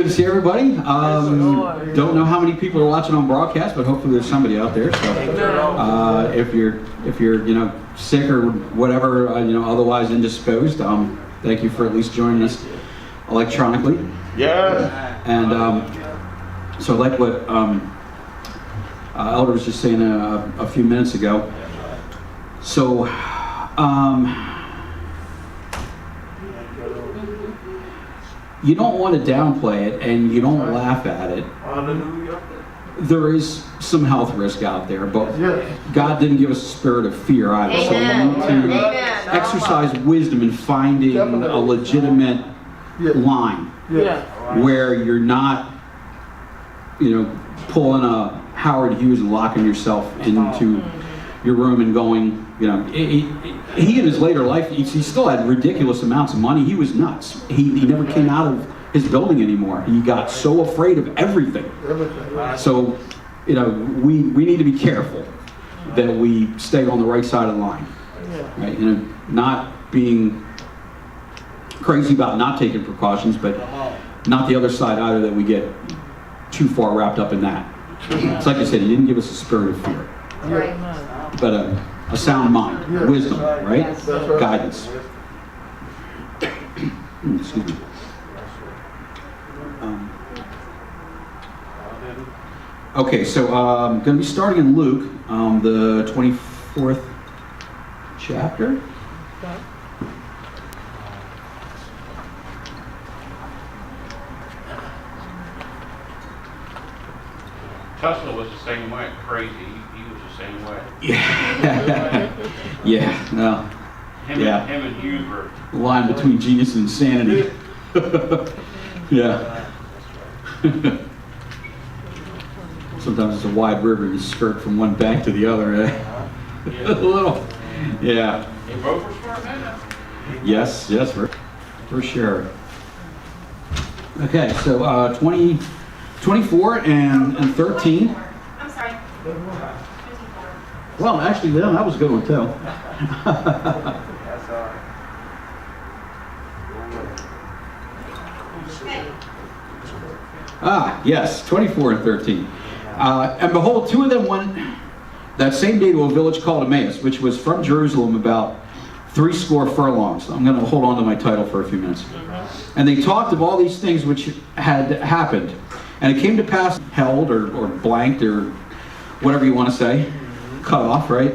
Good to see everybody. Don't know how many people are watching on broadcast, but hopefully there's somebody out there. So if you're sick or whatever, otherwise indisposed, thank you for at least joining us electronically. Yeah. And so like what Elder was just saying a few minutes ago. So you don't want to downplay it, and you don't laugh at it. Hallelujah. There is some health risk out there, but God didn't give us a spirit of fear either. Amen. So we need to exercise wisdom in finding a legitimate line where you're not, pulling a Howard Hughes and locking yourself into your room and going, he in his later life, he still had ridiculous amounts of money. He was nuts. He never came out of his building anymore. He got so afraid of everything. So, we need to be careful that we stay on the right side of the line, right? Not being crazy about not taking precautions, but not the other side either, that we get too far wrapped up in that. It's like I said, he didn't give us a spirit of fear, but a sound mind, wisdom, right? Guidance. Excuse me. Okay, so I'm going to be starting in Luke, the 24th chapter. Tesla was the same way, crazy. He was the same way. Yeah. Well, Him and Hughes were. the line between genius and insanity. Yeah. Sometimes it's a wide river you skirt from one bank to the other. A little. Yeah. They both were smart men. Yes, for sure. Okay, so 24 and 13. I'm sorry. 54. Well, actually, that was a good one too. Yes, 24 and 13. And behold, two of them went that same day to a village called Emmaus, which was from Jerusalem about 80 furlongs. I'm going to hold on to my title for a few minutes. And they talked of all these things which had happened. And it came to pass, held or blanked or whatever you want to say, cut off, right?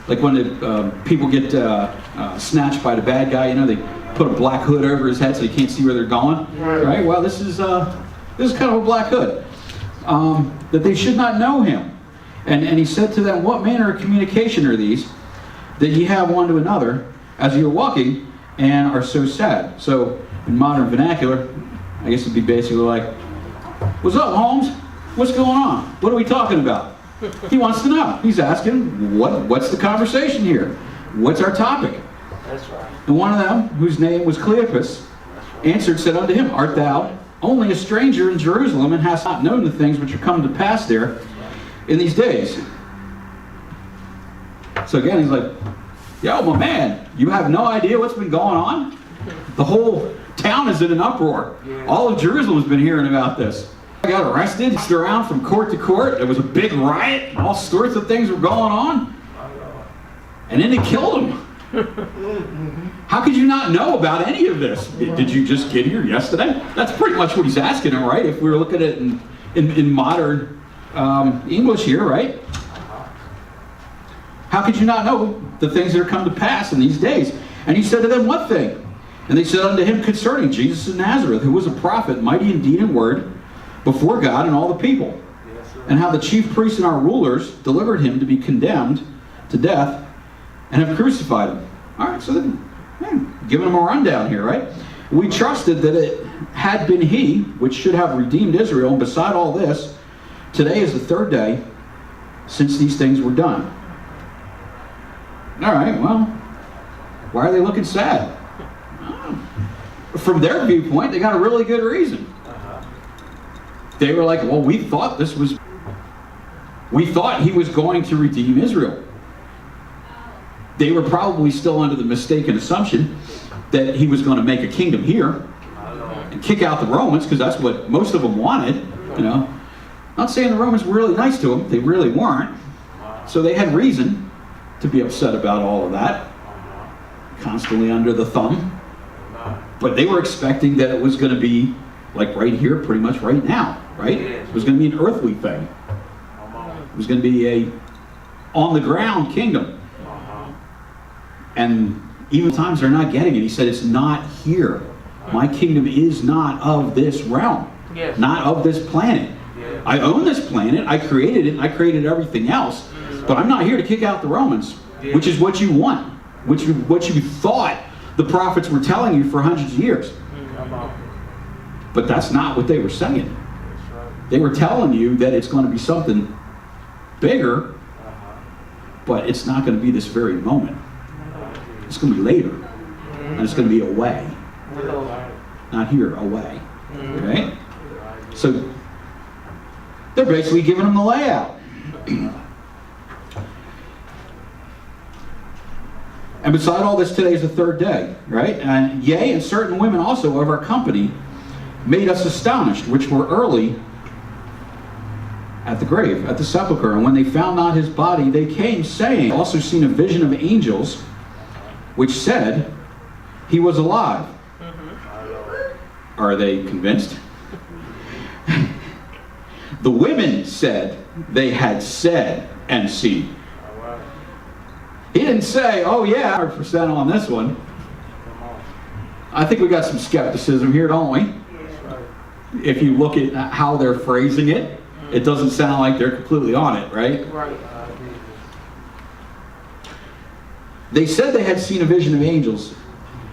Like when the people get snatched by the bad guy, they put a black hood over his head so you can't see where they're going, right? Well, this is kind of a black hood. That they should not know him. And he said to them, what manner of communication are these that ye have one to another as you're walking and are so sad? So in modern vernacular, I guess it'd be basically like, what's up, Holmes? What's going on? What are we talking about? He wants to know. He's asking, what's the conversation here? What's our topic? That's right. And one of them, whose name was Cleopas, answered, said unto him, art thou only a stranger in Jerusalem, and hast not known the things which are come to pass there in these days? So again, he's like, yo, my man, you have no idea what's been going on? The whole town is in an uproar. All of Jerusalem's been hearing about this. I got arrested, danced around from court to court. There was a big riot. All sorts of things were going on. And then they killed him. How could you not know about any of this? Did you just get here yesterday? That's pretty much what he's asking him, right? If we were looking at it in modern English here, right? How could you not know the things that are come to pass in these days? And he said to them, what thing? And they said unto him concerning Jesus of Nazareth, who was a prophet, mighty in deed and word, before God and all the people. And how the chief priests and our rulers delivered him to be condemned to death and have crucified him. All right, so then, giving him a rundown here, right? We trusted that it had been he which should have redeemed Israel, and beside all this, today is the third day since these things were done. All right, well, why are they looking sad? From their viewpoint, they got a really good reason. They were like, well, we thought he was going to redeem Israel. They were probably still under the mistaken assumption that he was going to make a kingdom here. and kick out the Romans, because that's what most of them wanted, you know. Not saying the Romans were really nice to them, they really weren't. So they had reason to be upset about all of that, constantly under the thumb. But they were expecting that it was going to be like right here, pretty much right now, right? It was going to be an earthly thing. It was going to be a on the ground kingdom. And even times they're not getting it. He said, it's not here. My kingdom is not of this realm, not of this planet. I own this planet, I created it, and I created everything else, but I'm not here to kick out the Romans, which is what you want, what you thought the prophets were telling you for hundreds of years. But that's not what they were saying. They were telling you that it's going to be something bigger, but it's not going to be this very moment. It's going to be later, and it's going to be away. Not here, away. Okay? So they're basically giving them the layout. And beside all this, today is the third day, right? And yea, and certain women also of our company made us astonished, which were early at the grave, at the sepulchre. And when they found not his body, they came, saying, also seen a vision of angels, which said, he was alive. Are they convinced? The women said they had said and seen. He didn't say, oh yeah, 100% on this one. I think we got some skepticism here, don't we? If you look at how they're phrasing it, it doesn't sound like they're completely on it, right? They said they had seen a vision of angels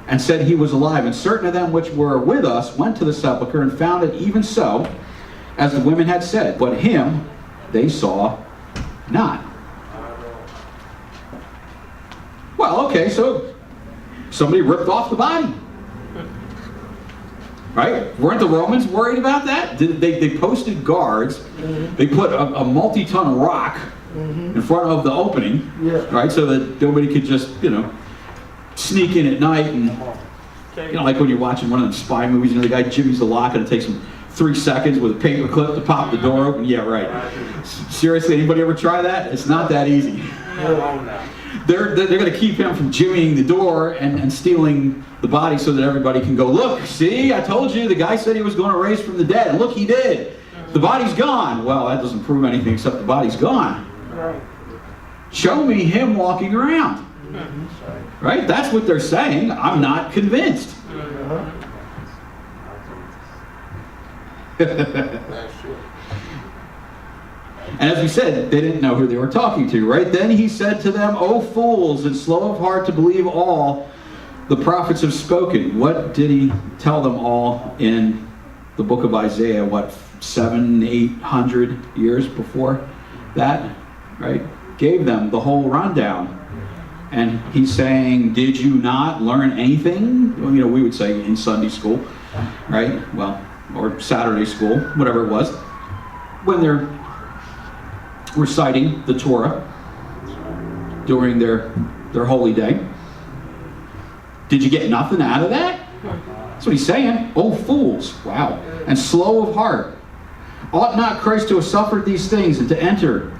and said he was alive. And certain of them which were with us went to the sepulchre and found it even so, as the women had said. But him they saw not. Well, okay, so somebody ripped off the body. Right? Weren't the Romans worried about that? They posted guards. They put a multi-ton rock in front of the opening, right? So that nobody could just, sneak in at night and, like when you're watching one of them spy movies, the guy jimmies the lock and it takes him 3 seconds with a paper clip to pop the door open. Yeah, right. Seriously, anybody ever try that? It's not that easy. They're going to keep him from jimmying the door and stealing the body so that everybody can go, look, see, I told you, the guy said he was going to raise from the dead. And look, he did. The body's gone. Well, that doesn't prove anything except the body's gone. Show me him walking around. Right? That's what they're saying. I'm not convinced. And as we said, they didn't know who they were talking to, right? Then he said to them, O fools, and slow of heart to believe all the prophets have spoken. What did he tell them all in the book of Isaiah? 700-800 years before that, right? Gave them the whole rundown. And he's saying, did you not learn anything? Well, we would say in Sunday school, right? Well, or Saturday school, whatever it was. When they're reciting the Torah during their holy day. Did you get nothing out of that? That's what he's saying. Oh, fools. Wow. And slow of heart. Ought not Christ to have suffered these things and to enter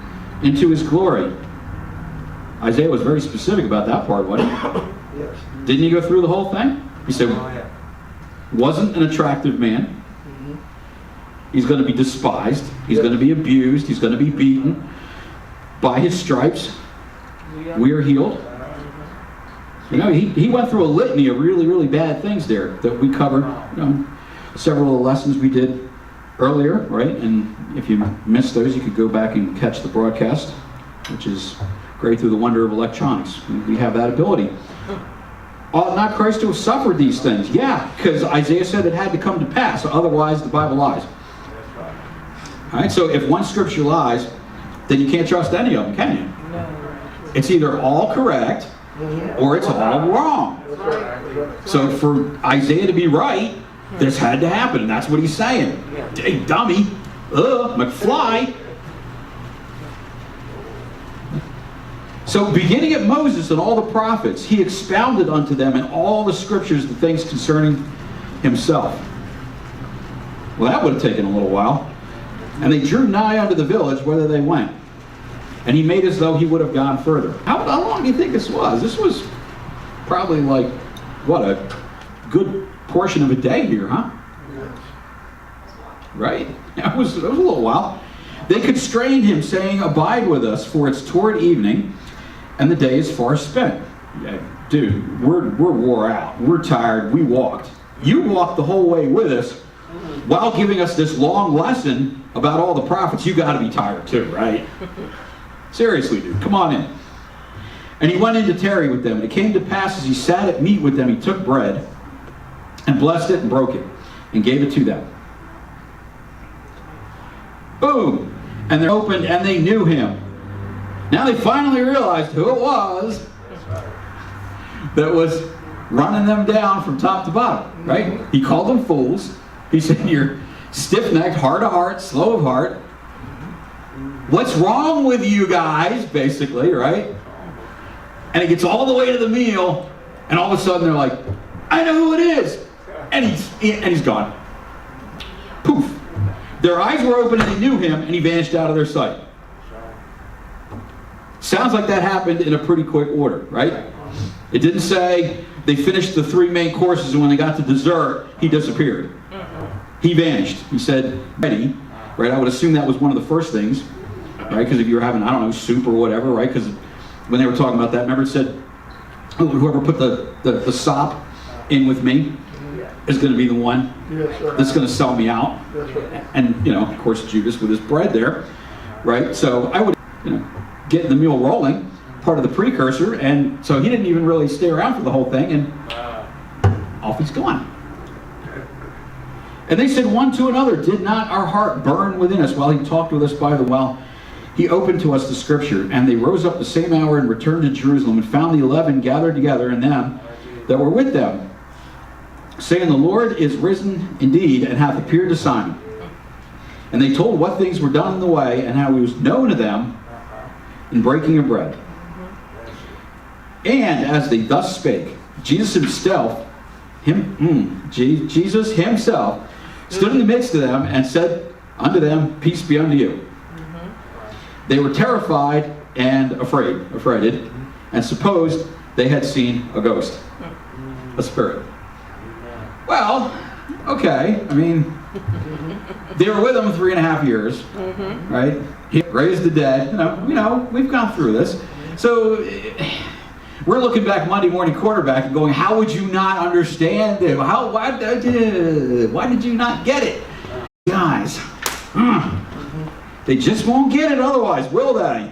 into his glory? Isaiah was very specific about that part, wasn't he? Yes. Didn't he go through the whole thing? He said, wasn't an attractive man. He's going to be despised. He's going to be abused. He's going to be beaten. By his stripes, we are healed. He went through a litany of really, really bad things there that we covered. Several of the lessons we did earlier, right? And if you missed those, you could go back and catch the broadcast, which is great through the wonder of electronics. We have that ability. Ought not Christ to have suffered these things? Yeah, because Isaiah said it had to come to pass. Otherwise, the Bible lies. All right, so if one scripture lies, then you can't trust any of them, can you? No. It's either all correct or it's all wrong. So for Isaiah to be right, this had to happen, and that's what he's saying. Hey, dummy, McFly. So beginning at Moses and all the prophets, he expounded unto them in all the scriptures the things concerning himself. Well, that would have taken a little while. And they drew nigh unto the village whither they went. And he made as though he would have gone further. How long do you think this was? This was probably like, what, a good portion of a day here, huh? Right? It was a little while. They constrained him, saying, Abide with us, for it's toward evening, and the day is far spent. Yeah, dude, we're wore out. We're tired. We walked. You walked the whole way with us while giving us this long lesson about all the prophets. You got to be tired too, right? Seriously, dude, come on in. And he went in to tarry with them. It came to pass as he sat at meat with them, he took bread and blessed it and broke it and gave it to them. Boom! And they're opened and they knew him. Now they finally realized who it was that was running them down from top to bottom, right? He called them fools. He said, you're stiff-necked, hard of heart, slow of heart. What's wrong with you guys, basically, right? And it gets all the way to the meal, and all of a sudden they're like, I know who it is. And he's gone. Poof. Their eyes were open and they knew him, and he vanished out of their sight. Sounds like that happened in a pretty quick order, right? It didn't say they finished the 3 main courses, and when they got to dessert, he disappeared. He vanished. He said, ready, right? I would assume that was one of the first things, right? Because if you were having, I don't know, soup or whatever, right? Because when they were talking about that, remember it said, whoever put the sop in with me is going to be the one that's going to sell me out. And, of course, Judas with his bread there, right? So I would, get the meal rolling, part of the precursor, and so he didn't even really stay around for the whole thing, and off he's gone. And they said one to another, did not our heart burn within us while he talked with us by the well? He opened to us the scripture, and they rose up the same hour and returned to Jerusalem, and found the 11 gathered together, and them that were with them, saying, the Lord is risen indeed, and hath appeared to Simon. And they told what things were done in the way, and how he was known to them in breaking of bread. And as they thus spake, Jesus himself stood in the midst of them, and said unto them, Peace be unto you. They were terrified and affrighted, and supposed they had seen a ghost, a spirit. Well, okay, I mean, they were with him 3.5 years, right? He raised the dead. We've gone through this. So we're looking back Monday morning quarterback and going, how would you not understand it? Why did you not get it? Guys, they just won't get it otherwise, will they?